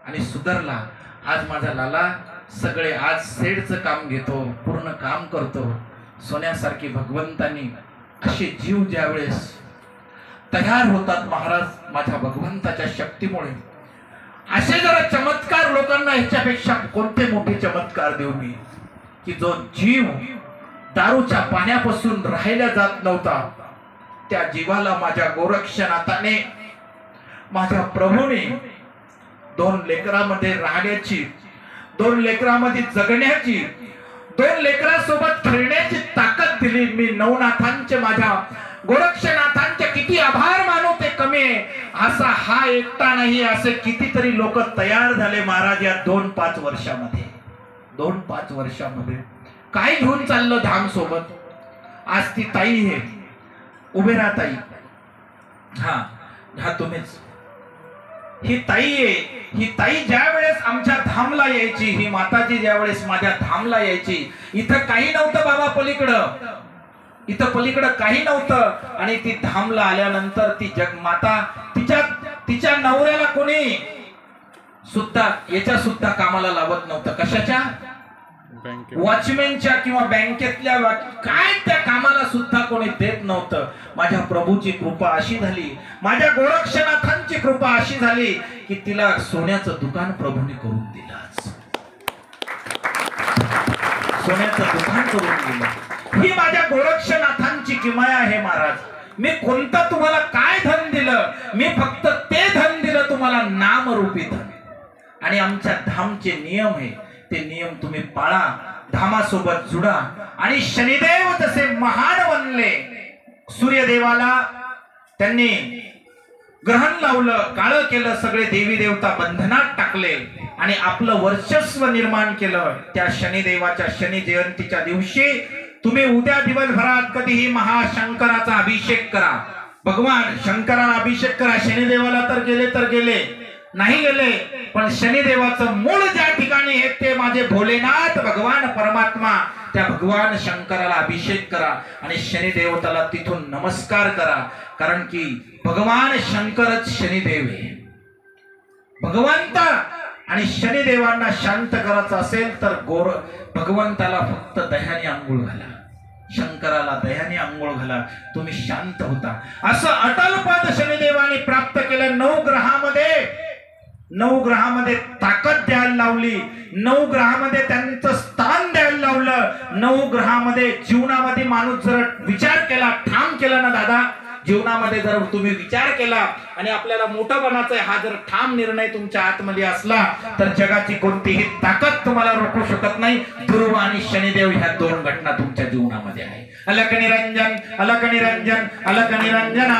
आणि सुधारला। आज माझा लाला सगळे आज सेडचं काम घेतो, पूर्ण काम करतो। सोन्यासारखी भगवंतांनी असे जीव ज्यावेळेस तयार होतात महाराज माझ्या भगवंताच्या शक्तीमुळे। असे जरा चमत्कार लोकांना ह्याच्यापेक्षा कोणते मोठे चमत्कार देऊ मी, की जो जीव दारूच्या पाण्यापासून राहिला जात नव्हता त्या जीवाला माझ्या गोरक्षनाथाने, माझ्या प्रभूने 2 लेकरामध्ये राहण्याची, 2 लेकरामध्ये जगण्याची, 2 लेकरासोबत खेळण्याची ताकद दिली। मी नवनाथांचे, माझ्या गोरक्षनाथांचे किती आभार मानू ते कमी आहे। असा हा एकटा नाही, असे कितीतरी लोक तयार झाले महाराज या 2-5 वर्षामध्ये। 2-5 वर्षामध्ये काय घेऊन चाललं धाम सोबत। आज ती ताई आहे, उभे राहा ताई, हा तुम्हीच। ही ताई आहे, ही ताई ज्या वेळेस आमच्या धामला यायची, ही माताजी ज्या वेळेस माझ्या धामला यायची, इथं काही नव्हतं बाबा पलीकडं, इथं पलीकडं काही नव्हतं। आणि ती धामला आल्यानंतर ती जगमाता तिच्या नवऱ्याला कोणी सुद्धा याच्या सुद्धा कामाला लावत नव्हतं। कशाच्या? वॉचमॅनच्या किंवा बँकेतल्या काय त्या कामाला सुद्धा कोणी देत नव्हतं। माझ्या प्रभूची कृपा अशी झाली, माझ्या गोरक्षनाथांची कृपा अशी झाली की तिला सोन्याचं दुकान प्रभूने करून दिलं। सोन्याचं दुकान करून दिलं। ही माझ्या गोरक्षनाथांची किमया आहे महाराज। मी कोणतं तुम्हाला काय धन दिलं, मी फक्त ते धन दिलं तुम्हाला, नामरूपी धन। आणि आमच्या धामचे नियम आहे, ते नियम तुम्ही पाळा, धामासोबत जुडा। आणि शनिदेव जसे महान बनले, सूर्यदेवाला त्यांनी ग्रहण लावलं, काळं केलं, सगळे देवी देवता बंधनात टाकले आणि आपलं वर्चस्व निर्माण केलं। त्या शनिदेवाच्या शनी जयंतीच्या दिवशी तुम्ही उद्या दिवसभरात कधीही महाशंकराचा अभिषेक करा, भगवान शंकराला अभिषेक करा। शनिदेवाला तर गेले नाही गेले, पण शनिदेवाचं मूळ ज्या ठिकाणी आहे ते माझे भोलेनाथ भगवान परमात्मा, त्या भगवान शंकराला अभिषेक करा आणि शनिदेवताला तिथून नमस्कार करा। कारण की भगवान शंकरच शनिदेव आहे। भगवंत आणि शनिदेवांना शांत करायचं असेल तर भगवंताला फक्त दह्याने आंघोळ घाला, शंकराला दह्याने आंघोळ घाला, तुम्ही शांत होता। असं अटल पद शनिदेवाने प्राप्त केलं। 9 ग्रहामध्ये ताकद द्यायला लावली, 9 ग्रहामध्ये त्यांचं स्थान द्यायला लावलं। 9 ग्रहामध्ये जीवनामध्ये माणूस जर विचार केला, ठाम केला ना दादा, जीवनामध्ये जर तुम्ही विचार केला आणि आपल्याला मोठं बनायचंय, हा जर ठाम निर्णय तुमच्या आतमध्ये असला तर जगाची कोणतीही ताकद तुम्हाला रोखू शकत नाही। ध्रुव आणि शनिदेव ह्या 2 घटना तुमच्या जीवनामध्ये आहे। अलक निरंजन, अलक निरंजन, अलक निरंजन।